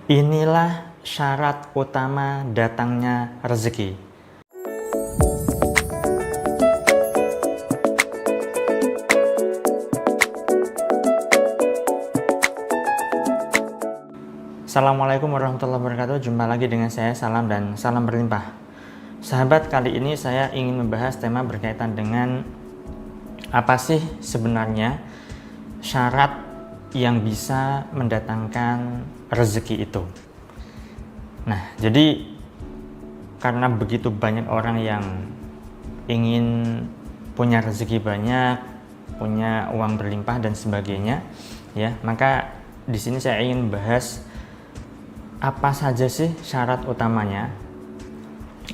Inilah syarat utama datangnya rezeki. Assalamualaikum warahmatullahi wabarakatuh. Jumpa lagi dengan saya, Salam dan salam berlimpah. Sahabat, kali ini saya ingin membahas tema berkaitan dengan apa sih sebenarnya syarat yang bisa mendatangkan rezeki itu. Nah, jadi karena begitu banyak orang yang ingin punya rezeki banyak, punya uang berlimpah dan sebagainya, ya, maka di sini saya ingin bahas apa saja sih syarat utamanya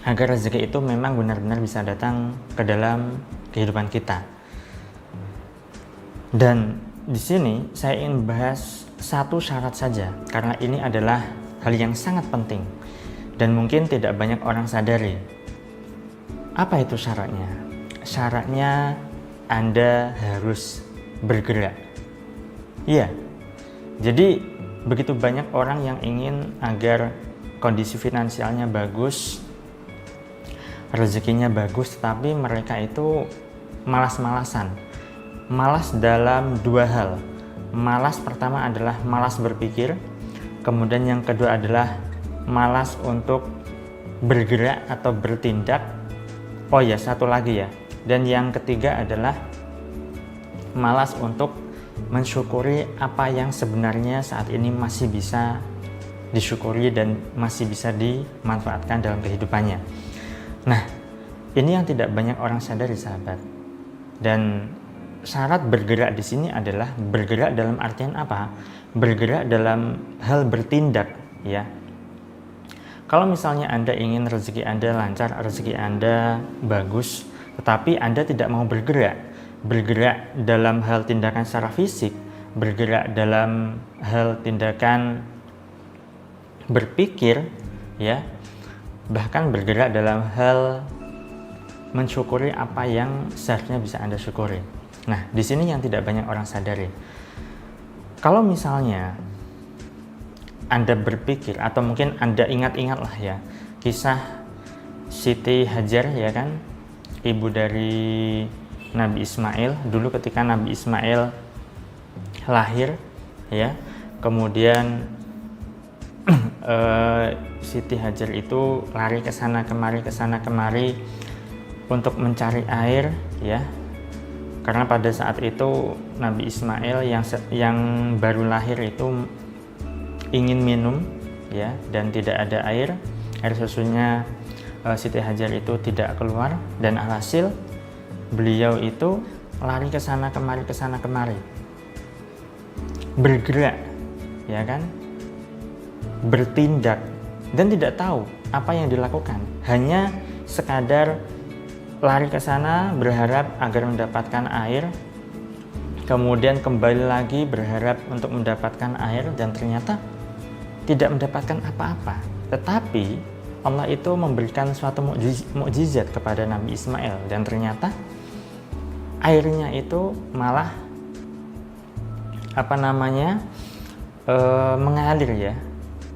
agar rezeki itu memang benar-benar bisa datang ke dalam kehidupan kita. Dan di sini saya ingin bahas satu syarat saja, karena ini adalah hal yang sangat penting dan mungkin tidak banyak orang sadari. Apa itu syaratnya? Syaratnya Anda harus bergerak. Iya, jadi begitu banyak orang yang ingin agar kondisi finansialnya bagus, rezekinya bagus, tapi mereka itu malas-malasan. Malas dalam dua hal. Malas pertama adalah malas berpikir, kemudian yang kedua adalah malas untuk bergerak atau bertindak. Oh ya, satu lagi ya. Dan yang ketiga adalah malas untuk mensyukuri apa yang sebenarnya saat ini masih bisa disyukuri dan masih bisa dimanfaatkan dalam kehidupannya. Nah, ini yang tidak banyak orang sadari, sahabat. Dan syarat bergerak di sini adalah bergerak dalam artian apa? Bergerak dalam hal bertindak, ya. Kalau misalnya Anda ingin rezeki Anda lancar, rezeki Anda bagus, tetapi Anda tidak mau bergerak dalam hal tindakan secara fisik, bergerak dalam hal tindakan berpikir, ya, bahkan bergerak dalam hal mensyukuri apa yang seharusnya bisa Anda syukuri. Nah, di sini yang tidak banyak orang sadari. Kalau misalnya Anda berpikir, atau mungkin Anda ingat-ingatlah ya, kisah Siti Hajar, ya kan, ibu dari Nabi Ismail. Dulu ketika Nabi Ismail lahir, ya, kemudian Siti Hajar itu lari ke sana kemari untuk mencari air, ya. Karena pada saat itu Nabi Ismail yang baru lahir itu ingin minum, ya, dan tidak ada air susunya. Siti Hajar itu tidak keluar, dan alhasil beliau itu lari ke sana kemari, bergerak, ya kan, bertindak, dan tidak tahu apa yang dilakukan, hanya sekadar lari ke sana berharap agar mendapatkan air, kemudian kembali lagi berharap untuk mendapatkan air, dan ternyata tidak mendapatkan apa-apa. Tetapi Allah itu memberikan suatu mukjizat kepada Nabi Ismail, dan ternyata airnya itu malah mengalir, ya,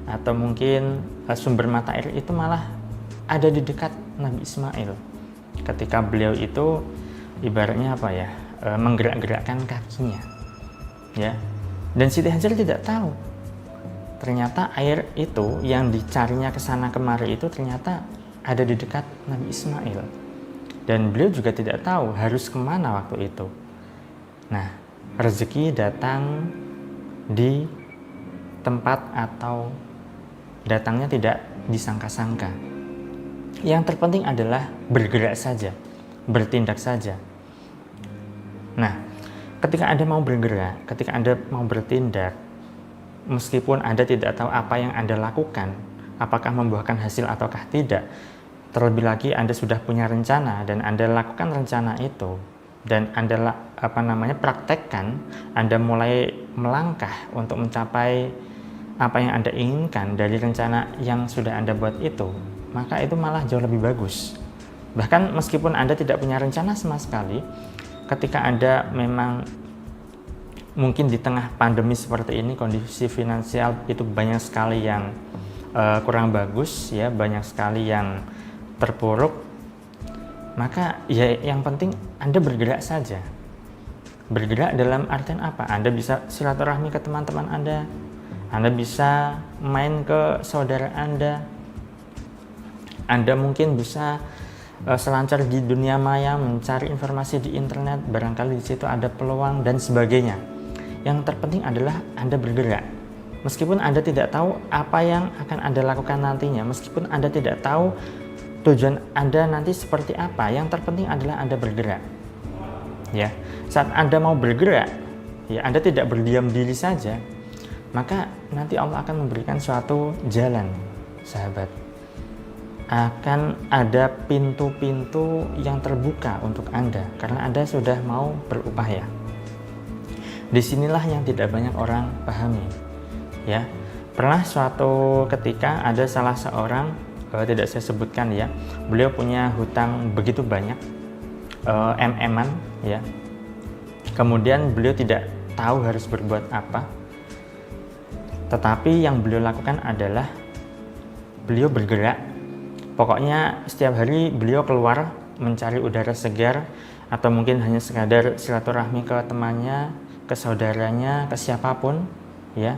atau mungkin sumber mata air itu malah ada di dekat Nabi Ismail. Ketika beliau itu ibaratnya menggerak-gerakkan kakinya, ya. Dan Siti Hajar tidak tahu ternyata air itu yang dicarinya ke sana kemari itu ternyata ada di dekat Nabi Ismail, dan beliau juga tidak tahu harus kemana waktu itu. Nah, rezeki datang di tempat atau datangnya tidak disangka-sangka. Yang terpenting adalah bergerak saja, bertindak saja. Nah, ketika Anda mau bergerak, ketika Anda mau bertindak, meskipun Anda tidak tahu apa yang Anda lakukan, apakah membuahkan hasil ataukah tidak, terlebih lagi Anda sudah punya rencana dan Anda lakukan rencana itu, dan Anda praktekkan, Anda mulai melangkah untuk mencapai apa yang Anda inginkan dari rencana yang sudah Anda buat itu, maka itu malah jauh lebih bagus. Bahkan meskipun Anda tidak punya rencana sama sekali, ketika Anda memang mungkin di tengah pandemi seperti ini, kondisi finansial itu banyak sekali yang kurang bagus ya, banyak sekali yang terpuruk, maka ya yang penting Anda bergerak saja. Bergerak dalam artian apa? Anda bisa silaturahmi ke teman-teman Anda bisa main ke saudara Anda mungkin bisa selancar di dunia maya, mencari informasi di internet, barangkali di situ ada peluang dan sebagainya. Yang terpenting adalah Anda bergerak. Meskipun Anda tidak tahu apa yang akan Anda lakukan nantinya, meskipun Anda tidak tahu tujuan Anda nanti seperti apa, yang terpenting adalah Anda bergerak. Ya, saat Anda mau bergerak, ya Anda tidak berdiam diri saja, maka nanti Allah akan memberikan suatu jalan, sahabat. Akan ada pintu-pintu yang terbuka untuk Anda karena Anda sudah mau berupaya. Disinilah yang tidak banyak orang pahami. Ya, pernah suatu ketika ada salah seorang, tidak saya sebutkan ya, beliau punya hutang begitu banyak, MM-an ya. Kemudian beliau tidak tahu harus berbuat apa. Tetapi yang beliau lakukan adalah beliau bergerak. Pokoknya setiap hari beliau keluar mencari udara segar, atau mungkin hanya sekadar silaturahmi ke temannya, ke saudaranya, ke siapapun ya.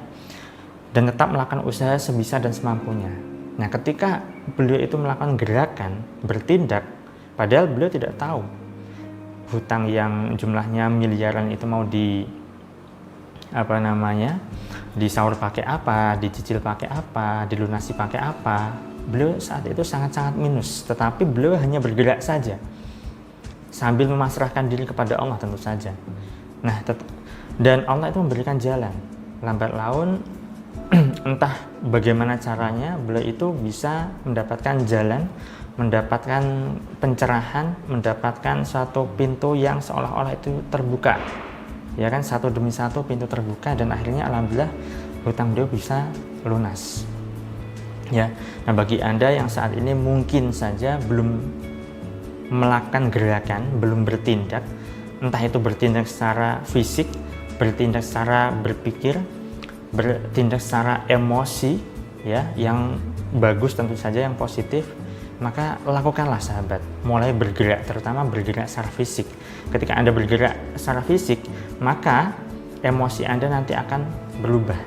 Dan tetap melakukan usaha sebisa dan semampunya. Nah, ketika beliau itu melakukan gerakan, bertindak, padahal beliau tidak tahu hutang yang jumlahnya miliaran itu mau disaur pakai apa, dicicil pakai apa, dilunasi pakai apa. Beliau saat itu sangat-sangat minus, tetapi beliau hanya bergerak saja sambil memasrahkan diri kepada Allah tentu saja. Nah, dan Allah itu memberikan jalan. Lambat laun entah bagaimana caranya beliau itu bisa mendapatkan jalan, mendapatkan pencerahan, mendapatkan satu pintu yang seolah-olah itu terbuka. Ya kan, satu demi satu pintu terbuka dan akhirnya alhamdulillah hutang beliau bisa lunas. Ya. Nah, bagi Anda yang saat ini mungkin saja belum melakukan gerakan, belum bertindak, entah itu bertindak secara fisik, bertindak secara berpikir, bertindak secara emosi ya, yang bagus tentu saja, yang positif, maka lakukanlah sahabat, mulai bergerak, terutama bergerak secara fisik. Ketika Anda bergerak secara fisik, maka emosi Anda nanti akan berubah.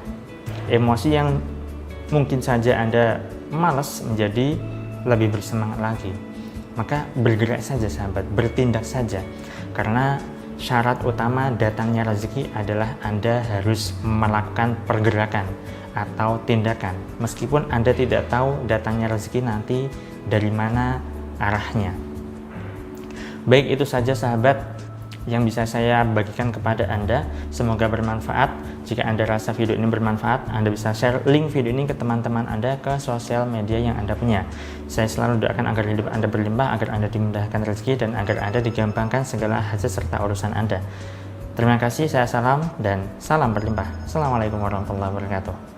Emosi yang mungkin saja Anda malas menjadi lebih bersemangat lagi. Maka bergerak saja sahabat, bertindak saja. Karena syarat utama datangnya rezeki adalah Anda harus melakukan pergerakan atau tindakan. Meskipun Anda tidak tahu datangnya rezeki nanti dari mana arahnya. Baik, itu saja sahabat yang bisa saya bagikan kepada Anda. Semoga bermanfaat. Jika Anda rasa video ini bermanfaat, Anda bisa share link video ini ke teman-teman Anda, ke sosial media yang Anda punya. Saya selalu doakan agar hidup Anda berlimpah, agar Anda dimudahkan rezeki, dan agar Anda digampangkan segala hajat serta urusan Anda. Terima kasih, saya salam dan salam berlimpah. Assalamualaikum warahmatullahi wabarakatuh.